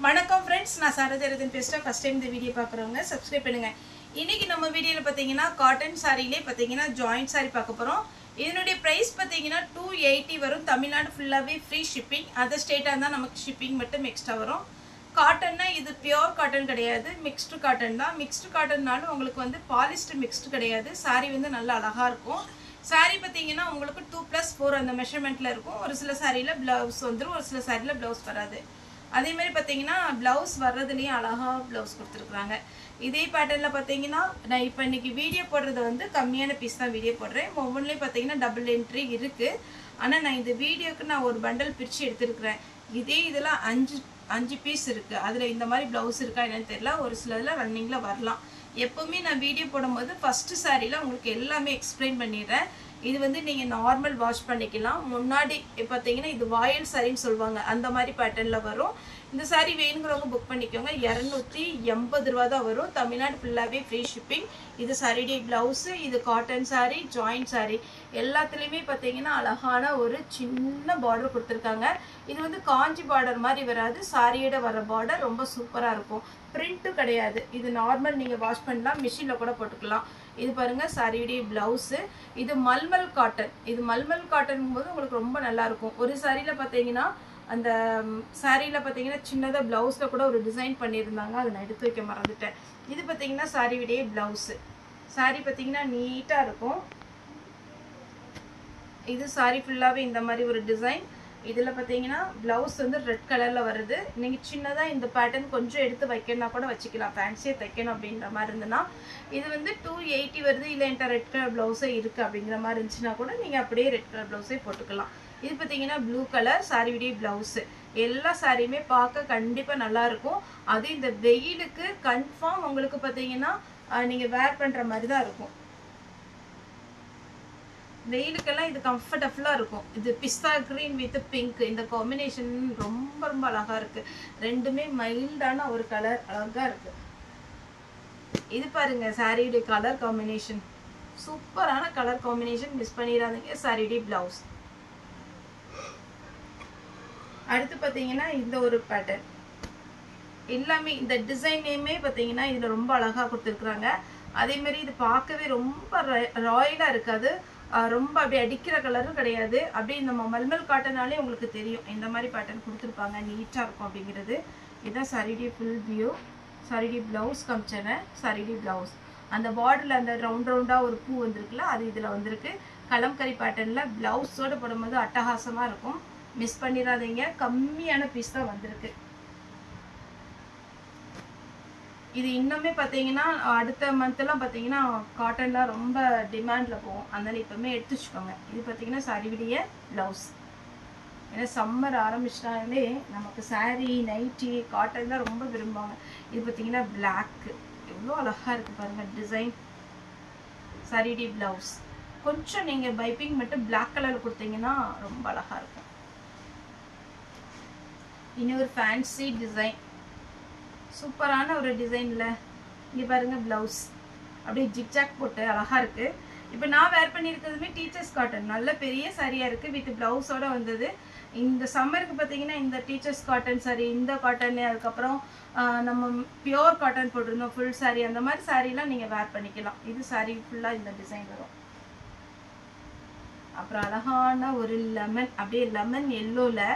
வணக்கம் फ्रेंड्स நான் சாரதரதன் பேசுறேன் ஃபர்ஸ்ட் டைம் இந்த வீடியோ பார்க்குறவங்க சப்ஸ்கிரைப் பண்ணுங்க இன்னைக்கு நம்ம வீடியோல பாத்தீங்கன்னா காட்டன் சாரியிலே பாத்தீங்கன்னா ஜாயிண்ட் சாரி பார்க்க போறோம் இதனுடைய பிரைஸ் பாத்தீங்கன்னா 280 வரும் தமிழ்நாடு ஃபுல்லாவே ஃப்ரீ ஷிப்பிங் அதர் ஸ்டேட்டா இருந்தா நமக்கு ஷிப்பிங் மட்டும் எக்ஸ்ட்ரா வரும் காட்டன்னா இது பியூர் காட்டன் கிடையாது மிக்ஸ்டு காட்டன் தான் மிக்ஸ்டு காட்டன்னால உங்களுக்கு வந்து பாலிஸ்டர் மிக்ஸ்டு கிடையாது சாரி வந்து நல்ல அழகா இருக்கும் சாரி பாத்தீங்கன்னா உங்களுக்கு 2+4 அந்த மெஷர்மென்ட்ல இருக்கும் ஒரு சில சாரியில ப்ளவுஸ் வந்துரும் ஒரு சில சாரியில ப்ளவுஸ் வராது அதே மாதிரி பாத்தீங்கன்னா ப்ளவுஸ் வர்றதுலயே அழகா ப்ளவுஸ் கொடுத்திருக்காங்க இதே பேட்டர்ன்ல பாத்தீங்கன்னா நான் இப்போ இன்னைக்கு வீடியோ போடுறது வந்து கம்மியான பீஸ் தான் வீடியோ போடுறேன் ஒவ்வொன்லயே பாத்தீங்கன்னா டபுள் என்ட்ரி இருக்கு ஆனா நான் இந்த வீடியோக்கு நான் ஒரு பண்டல் பிரிச்சு எடுத்துர்க்கறேன் இதே இதெல்லாம் 5 பீஸ் இருக்கு அதுல இந்த மாதிரி ப்ளவுஸ் இருக்கா என்னன்னு தெரியல ஒரு சிலதுல ரன்னிங்ல வரலாம் எப்பவுமே நான் வீடியோ போடும்போது ஃபர்ஸ்ட் சாரில உங்களுக்கு எல்லாமே எக்ஸ்பிளைன் பண்ணிடுறேன் இது வந்து நீங்க நார்மல் வாஷ் பண்ணிக்கலாம் முன்னாடி பாத்தீங்கன்னா இது வாயில் சாரின்னு சொல்வாங்க அந்த மாதிரி பேட்டர்ன்ல வரும் இந்த சாரி வேணும்ங்கறவங்க புக் பண்ணிக்கோங்க 280 ரூபாய் தான் வரும் தமிழ்நாடு ஃபுல்லாவே ஃப்ரீ ஷிப்பிங் இது சாரிடி ப்ளவுஸ் இது காட்டன் சாரி ஜாயிண்ட் சாரி எல்லாத்துலயுமே பாத்தீங்கன்னா அழகான ஒரு சின்ன பார்டர் கொடுத்திருக்காங்க இது வந்து காஞ்சி பார்டர் மாதிரி வராது சாரியோட வர பார்டர் ரொம்ப சூப்பரா இருக்கும் பிரிண்ட் கிடையாது இது நார்மல் நீங்க வாஷ் பண்ணலாம் மெஷின்ல கூட போட்டுக்கலாம் இது பாருங்க சாரியோட ப்ளவுஸ் இது மல்மல் காட்டன் இது மல்மல் காட்டன்ங்கும்போது உங்களுக்கு ரொம்ப நல்லா இருக்கும் ஒரு சாரியில பாத்தீங்கன்னா அந்த சாரியில பாத்தீங்கன்னா சின்னதா ப்ளவுஸ்ல கூட ஒரு டிசைன் பண்ணிருந்தாங்க அதை நான் எடுத்து வைக்க மறந்துட்டேன் இது பாத்தீங்கன்னா சாரியோட ப்ளவுஸ் சாரி பாத்தீங்கன்னா நீட்டா இருக்கும் இது சாரி ஃபுல்லாவே இந்த மாதிரி ஒரு டிசைன் இதுல பாத்தீங்கன்னா ப்ளவுஸ் வந்து ரெட் கலர்ல வருது நீங்க சின்னதா இந்த பேட்டர்ன் கொஞ்சம் எடுத்து வைக்கனா கூட வச்சுக்கலாம் ஃபேன்சியா தைக்கணும் அப்படிங்கற மாதிரி இருந்தனா இது வந்து 280 வருது இல்ல என்கிட்ட ரெட் கலர் ப்ளவுஸே இருக்கு அப்படிங்கற மாதிரி இருந்துச்சுனா கூட நீங்க அப்படியே ரெட் கலர் ப்ளவுஸே போட்டுக்கலாம் இது பாத்தீங்கன்னா ப்ளூ கலர் சாரியோட ப்ளவுஸ் எல்லா சாரியுமே பார்க்க கண்டிப்பா நல்லா இருக்கும் அது இந்த வெயிலுக்கு கன்ஃபார்ம் உங்களுக்கு பாத்தீங்கன்னா நீங்க வேர் பண்ற மாதிரி தான் இருக்கும் வெயிலுக்கெல்லாம் இது கம்ஃபர்ட்டபிளா இருக்கும் இது பிஸ்தா கிரீன் வித் பிங்க் இந்த காம்பினேஷன் ரொம்ப ரொம்ப அழகா இருக்கு ரெண்டுமே மைல்டான ஒரு கலர் அழகா இருக்கு இது பாருங்க சாரியோட கலர் காம்பினேஷன் சூப்பரான கலர் காம்பினேஷன் மிஸ் பண்ணிராதீங்க சாரியோட ப்ளவுஸ் அடுத்து பாத்தீங்கன்னா இந்த ஒரு பேட்டர்ன் எல்லாமே இந்த டிசைன் நேமே பாத்தீங்கன்னா இதுல ரொம்ப அழகா கொடுத்திருக்காங்க அதே மாதிரி இது பார்க்கவே ரொம்ப ராயலா இருக்காது ரொம்ப அப்படியே அடிக்கிற கலரும் கிடையாது அப்படியே நம்ம மல்மல் காட்டனாலே உங்களுக்கு தெரியும் இந்த மாதிரி பேட்டர்ன் கொடுத்துருப்பாங்க நீட்டா இருக்கும் அப்படிங்கிறது இதுதான் சாரியோட ஃபுல் வியூ சாரியோட ப்ளவுஸ் காமிச்சேன் சாரியோட ப்ளவுஸ் அந்த பார்டர்ல அந்த ரவுண்ட் ரவுண்டா ஒரு பூ வந்திருக்குல்ல அது இதுல வந்திருக்கு கலம்கரி பேட்டர்ன்ல ப்ளவுஸோட போடும்போது அட்டகாசமா இருக்கும் மிஸ் பண்ணிடாதீங்க கம்மியான பீஸ் தான் வந்திருக்கு இது இன்னுமே பாத்தீங்கன்னா அடுத்த மந்த் எல்லாம் பாத்தீங்கன்னா காட்டன்ல ரொம்ப டிமாண்ட்ல போகும் அதனால இப்பவுமே எடுத்து வச்சுக்கோங்க இது பாத்தீங்கன்னா சாரியோட ப்ளவுஸ் ஏன்னா சம்மர் ஆரம்பிச்சிட்டாலே நமக்கு சாரி நைட்டி காட்டன் தான் ரொம்ப விரும்புவாங்க இது பாத்தீங்கன்னா பிளாக் எவ்வளோ அழகா இருக்கு பாருங்க டிசைன் சாரியோட ப்ளவுஸ் கொஞ்சம் நீங்க பைப்பிங் மட்டும் பிளாக் கலர்ல கொடுத்தீங்கன்னா ரொம்ப அழகா இருக்கும் இன்னொரு ஃபேன்சி டிசைன் சூப்பரான ஒரு டிசைன்ல இங்க பாருங்க ப்ளவுஸ் அப்படியே ஜிக்ஜாக் போட்டு அழகா இருக்கு இப்போ நான் வேர் பண்ணியிருக்கிறதுமே டீச்சர்ஸ் காட்டன் நல்ல பெரிய சாரியா இருக்கு வித் ப்ளவுஸோட வந்தது இந்த சம்மருக்கு பாத்தீங்கன்னா இந்த டீச்சர்ஸ் காட்டன் சாரி இந்த காட்டன் அதுக்கப்புறம் நம்ம பியூர் காட்டன் போட்டிருந்தோம் ஃபுல் சாரி அந்த மாதிரி சாரிலாம் நீங்க வேர் பண்ணிக்கலாம் இது சாரி ஃபுல்லா இந்த டிசைன் வரும் அப்புறம் அழகான ஒரு லெமன் அப்படியே லெமன் எல்லோல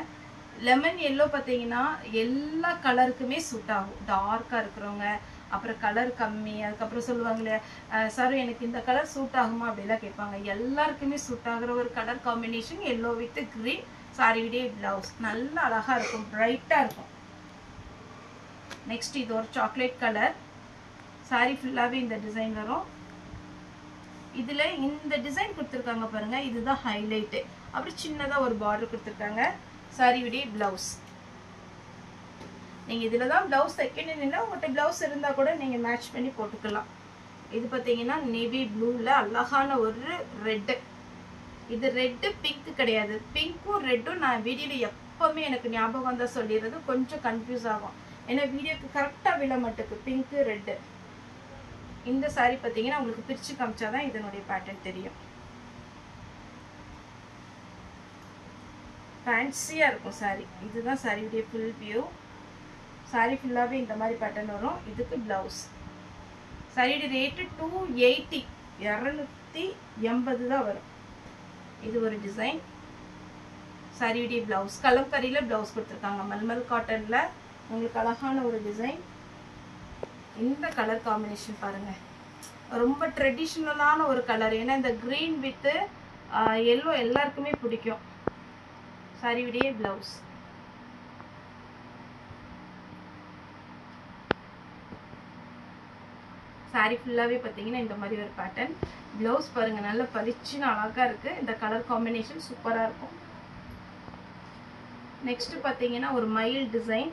லெமன் எல்லோ பாத்தீங்கன்னா எல்லா கலருக்குமே சூட் ஆகும் டார்க்கா இருக்கிறவங்க அப்புறம் கலர் கம்மி அதுக்கப்புறம் சொல்லுவாங்களே சார் எனக்கு இந்த கலர் சூட் ஆகுமா அப்படிலாம் கேட்பாங்க எல்லாருக்குமே சூட் ஆகுற ஒரு colour combination yellow with green சாரியோட ப்ளவுஸ் நல்ல அழகா இருக்கும் பிரைட்டா இருக்கும் நெக்ஸ்ட் இது ஒரு சாக்லேட் கலர் சாரி ஃபுல்லாவே இந்த டிசைன் வரும் இதுல இந்த டிசைன் கொடுத்திருக்காங்க பாருங்க இதுதான் ஹைலைட் அப்புறம் சின்னதா ஒரு பார்டர் கொடுத்திருக்காங்க சாரியோட ப்ளவுஸ் நீங்க இதுல தான் ப்ளவுஸ் தைக்கணும்னா உங்கள்கிட்ட ப்ளவுஸ் இருந்தா கூட நீங்க மேட்ச் பண்ணி போட்டுக்கலாம் இது பாத்தீங்கன்னா நேவி ப்ளூல அழகான ஒரு ரெட் இது ரெட் பிங்க் கிடையாது பிங்க்கும் ரெட்டும் நான் வீடியோல எப்பவுமே எனக்கு ஞாபகம் வந்தா சொல்லிடுறது கொஞ்சம் கன்ஃபியூஸ் ஆகும் ஏன்னா வீடியோக்கு கரெக்டா விழ மாட்டுக்கு பிங்க் ரெட் இந்த சாரி பாத்தீங்கன்னா உங்களுக்கு பிரிச்சு காமிச்சாதான் இதனுடைய பேட்டர்ன் தெரியும் ஃபேன்சியா இருக்கும் சாரி இதுதான் சாரியோட ஃபுல் வியூ சாரி ஃபுல்லாகவே இந்த மாதிரி பேட்டர்ன் வரும். இதுக்கு ப்ளவுஸ். சாரியோட ரேட்டு 280, 280 தான் வரும். இது ஒரு டிசைன். சாரியோடைய ப்ளவுஸ் கலம்கரியில் ப்ளவுஸ் கொடுத்துருக்காங்க. மல்மல் காட்டனில் உங்களுக்கு அழகான ஒரு டிசைன். இந்த கலர் காம்பினேஷன் பாருங்கள், ரொம்ப ட்ரெடிஷ்னலான ஒரு கலர். ஏன்னா இந்த க்ரீன் வித்து எல்லோ எல்லாருக்குமே பிடிக்கும். சாரியுடைய ப்ளவுஸ். சாரி ஃபுல்லாகவே பார்த்தீங்கன்னா இந்த மாதிரி ஒரு பேட்டர்ன். ப்ளவுஸ் பாருங்கள், நல்லா பளிச்சுன்னு அழகாக இருக்குது. இந்த கலர் காம்பினேஷன் சூப்பராக இருக்கும். நெக்ஸ்ட்டு பார்த்தீங்கன்னா ஒரு மயில் டிசைன்.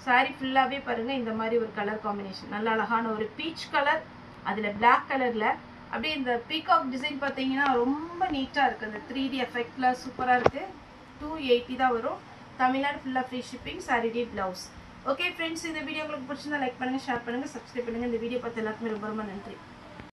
சாரி ஃபுல்லாகவே பாருங்கள் இந்த மாதிரி ஒரு கலர் காம்பினேஷன். நல்ல அழகான ஒரு பீச் கலர், அதில் பிளாக் கலரில் அப்படியே இந்த பீகாக் டிசைன் பார்த்தீங்கன்னா ரொம்ப நீட்டாக இருக்குது. அந்த 3D எஃபெக்டில் சூப்பராக இருக்குது. 280 தான் வரும். தமிழ்நாடு ஃபுல்லாக ஃப்ரீ ஷிப்பிங். சாரியுடைய ப்ளவுஸ். ஓகே ஃப்ரெண்ட்ஸ், இந்த வீடியோ உங்களுக்கு பிடிச்சிருந்தா லைக் பண்ணுங்கள், ஷேர் பண்ணுங்கள், சப்ஸ்கிரைப் பண்ணுங்கள். இந்த வீடியோ பார்த்து எல்லாருக்குமே ரொம்ப ரொம்ப நன்றி.